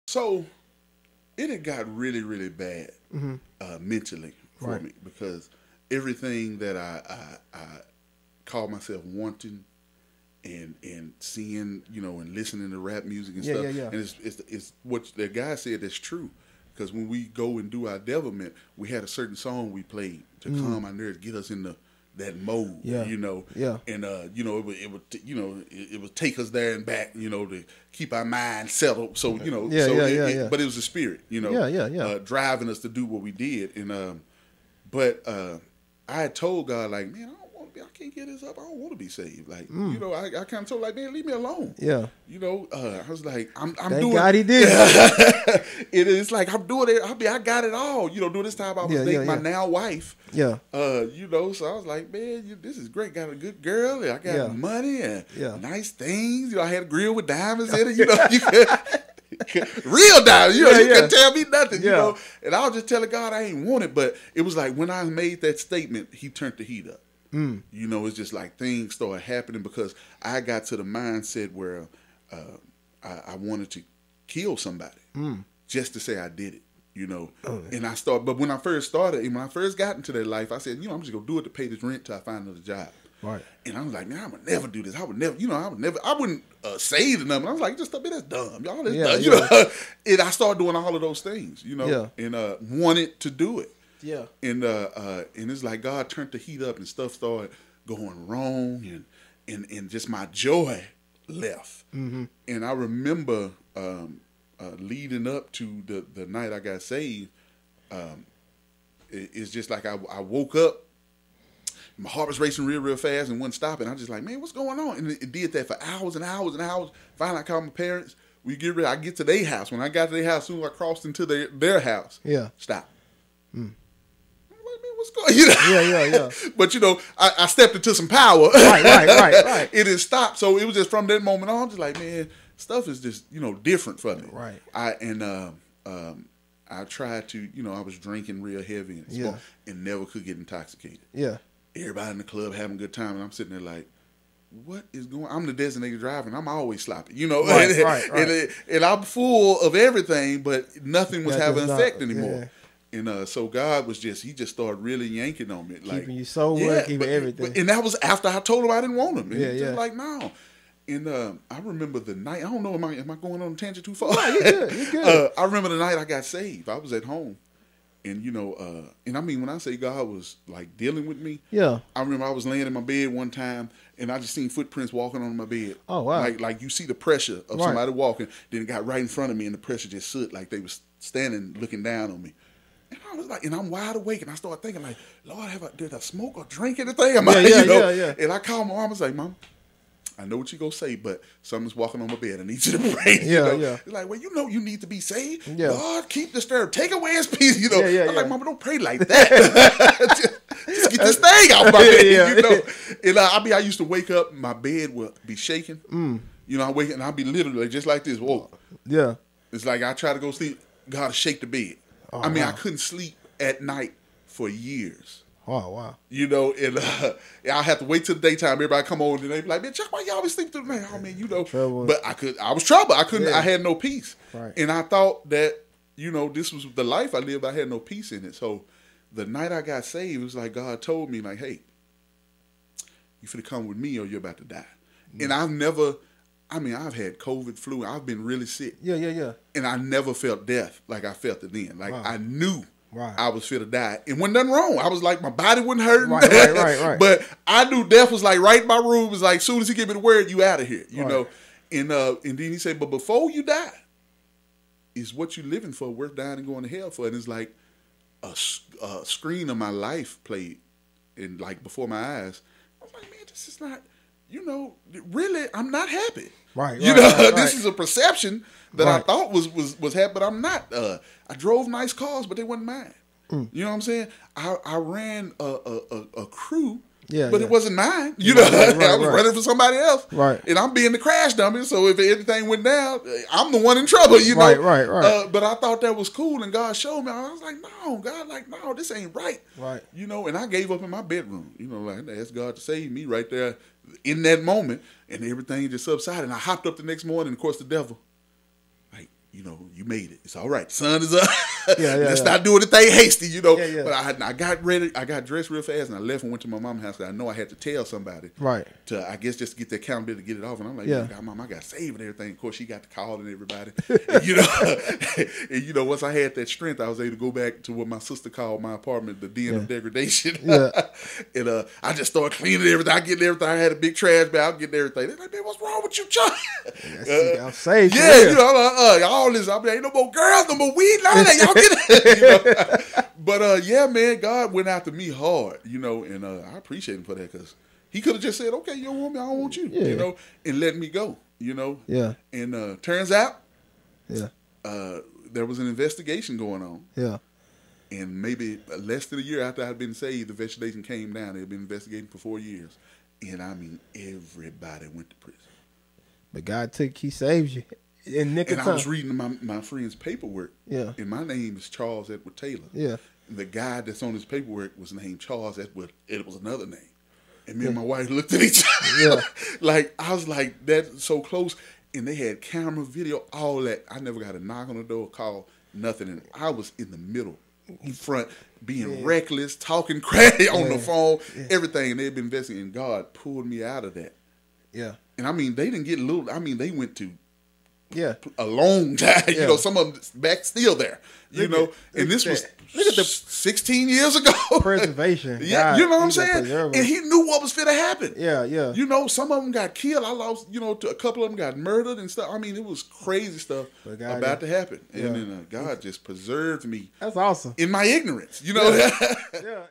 So it had got really, really bad Mm-hmm. mentally for Right. me because everything that I called myself wanting and seeing, and listening to rap music and Yeah, stuff. yeah, yeah. And it's what the guy said that's true. Because when we go and do our devilment, we had a certain song we played to calm our nerves, get us in that mode, Yeah. Yeah. and it would take us there and back, to keep our mind settled. So Yeah, so yeah, yeah. but it was the spirit, Yeah, yeah, yeah. driving us to do what we did, and but I had told God, like, man, I can't get this up. I don't want to be saved. Like, I kind of told, like, man, leave me alone. Yeah. I was like, I'm Thank doing. God he did. It's like I'm doing it. I got it all. During this time I was Yeah, dating yeah, my yeah. now wife. Yeah. So I was like, man, this is great. Got a good girl. And I got Yeah. money and Yeah. nice things. I had a grill with diamonds in it. You could, real diamonds. Yeah, You yeah. couldn't tell me nothing. Yeah. And I was just telling God I ain't want it. But it was like when I made that statement, he turned the heat up. It's just like things started happening because I got to the mindset where I wanted to kill somebody just to say I did it. And but when I first started, and when I first got into that life, I said, I'm just gonna do it to pay this rent till I find another job. Right. And I was like, man, I would never do this. I would never, I wouldn't say the number. I was like, just a bit that's dumb, y'all. That's Yeah, dumb. And I started doing all of those things, Yeah. and wanted to do it. Yeah. And it's like God turned the heat up and stuff started going wrong and just my joy left. Mm-hmm. And I remember leading up to the night I got saved, it's just like I woke up, my heart was racing real fast and wasn't stopping. I was just like, man, what's going on? And it did that for hours and hours and hours. Finally I called my parents. We get ready. I get to their house. When I got to their house, as soon as I crossed into their house, Yeah. stop. What's going? Yeah. But I stepped into some power. Right. It didn't stop. So it was just from that moment on, just like, man, stuff is just different for me. Right. I tried to, I was drinking real heavy and smoke, and never could get intoxicated. Yeah. Everybody in the club having a good time, and I'm sitting there like, what is going on? I'm the designated driver, and I'm always sloppy, Right. And I'm full of everything, but nothing was That having does an not- effect anymore. And so God was he just started really yanking on me. Like, Keeping you sober, keeping everything. and that was after I told him I didn't want him. And Yeah, he was just yeah. like, no. And I remember the night, I don't know, am I going on a tangent too far? No, you're good. I remember the night I got saved. I was at home. And, and I mean, when I say God was like dealing with me, Yeah. I remember I was laying in my bed one time and I just seen footprints walking on my bed. Oh, wow. Like you see the pressure of Right. somebody walking, then it got right in front of me and the pressure just stood like they was standing looking down on me. And I was like, and I'm wide awake, and I started thinking, like, Lord, did I smoke or drink anything? Yeah. And I called my mom. I was like, Mom, I know what you gonna say, but something's walking on my bed. I need you to pray. Yeah. It's like, well, you need to be saved. Yeah. Lord, keep disturbed. Take away his peace. Yeah. I'm like, Mama, don't pray like that. just get this thing out my bed. Yeah. And I used to wake up, my bed would be shaking. I wake up and I'd be literally just like this. Whoa. Yeah. It's like I try to go sleep, God shake the bed. Oh, I wow. I couldn't sleep at night for years. Oh, wow. And I have to wait till the daytime. Everybody come over and they be like, man, Chuck, why you always sleep through the night? Oh, man, Trouble. But I was trouble. I couldn't, Yeah. I had no peace. Right. And I thought that, this was the life I lived. I had no peace in it. So the night I got saved, it was like God told me, like, hey, you finna come with me or you're about to die. And I've had COVID, flu. I've been really sick. Yeah. And I never felt death like I felt it then. Like, Wow. I knew Right. I was fit to die. And wasn't nothing wrong. I was like, my body wasn't hurting. Right. But I knew death was like right in my room. It was like, as soon as he gave me the word, you out of here. Right. And then he said, but before you die, is what you living for worth dying and going to hell for? And it's like a screen of my life played like before my eyes. I was like, man, this is not, really, I'm not happy. Right. This is a perception that I Right. thought was happy, but I'm not. I drove nice cars, but they wasn't mine. You know what I'm saying? I ran a crew, Yeah, but yeah. it wasn't mine. Right, I was running for somebody else. Right. And I'm being the crash dummy, so if anything went down, I'm the one in trouble, Right. But I thought that was cool, and God showed me. I was like, no, God, no, this ain't right. Right. And I gave up in my bedroom. I asked God to save me right there in that moment, and everything just subsided. And I hopped up the next morning, and of course, the devil, like, you made it. It's all right. The sun is up. Yeah, Let's not do anything hasty, Yeah, yeah. But I got ready. I got dressed real fast, and I left and went to my mom's house. Cause I know I had to tell somebody. Right. To, I guess, just to get the accountability to get it off. And I'm like, Yeah. God, Mom, I got saved and everything. Of course, she got the call and everybody. And, once I had that strength, I was able to go back to what my sister called my apartment, the den of degradation. Yeah. And I just started cleaning everything. I getting everything. I had a big trash bag. I'm getting everything. They're like, man, what's wrong with you, Chuck? I'm saved. Yeah, I'm like, all this. I'm like, ain't no more girls, no more weed, none of that. Y'all get it. But yeah, man, God went after me hard, and I appreciate him for that because he could have just said, okay, you don't want me, I don't want you, and let me go, Yeah. And turns out, Yeah. there was an investigation going on. Yeah. And maybe less than a year after I'd been saved, the investigation came down. They'd been investigating for 4 years. And I mean, everybody went to prison. But God he saved you in nick of time. And I was reading my friend's paperwork. Yeah. And my name is Charles Edward Taylor. Yeah. And the guy that's on his paperwork was named Charles Edward. It was another name. And me and my wife looked at each other. Yeah. Like, I was like, that's so close. And they had camera, video, all that. I never got a knock on the door, call, nothing. And I was in the middle, in front, being reckless, talking crazy on the phone, everything. And they'd been investigating. And God pulled me out of that. Yeah. And I mean, they didn't get little. I mean, they went to a long time. Yeah. Some of them back still there. And this was look at the 16 years ago. Preservation. Yeah, God, you know what I'm saying? And he knew what was finna happen. Yeah, yeah. Some of them got killed. I lost, a couple of them got murdered and stuff. I mean, it was crazy stuff about to happen. And then God just preserved me. That's awesome. In my ignorance, Yeah.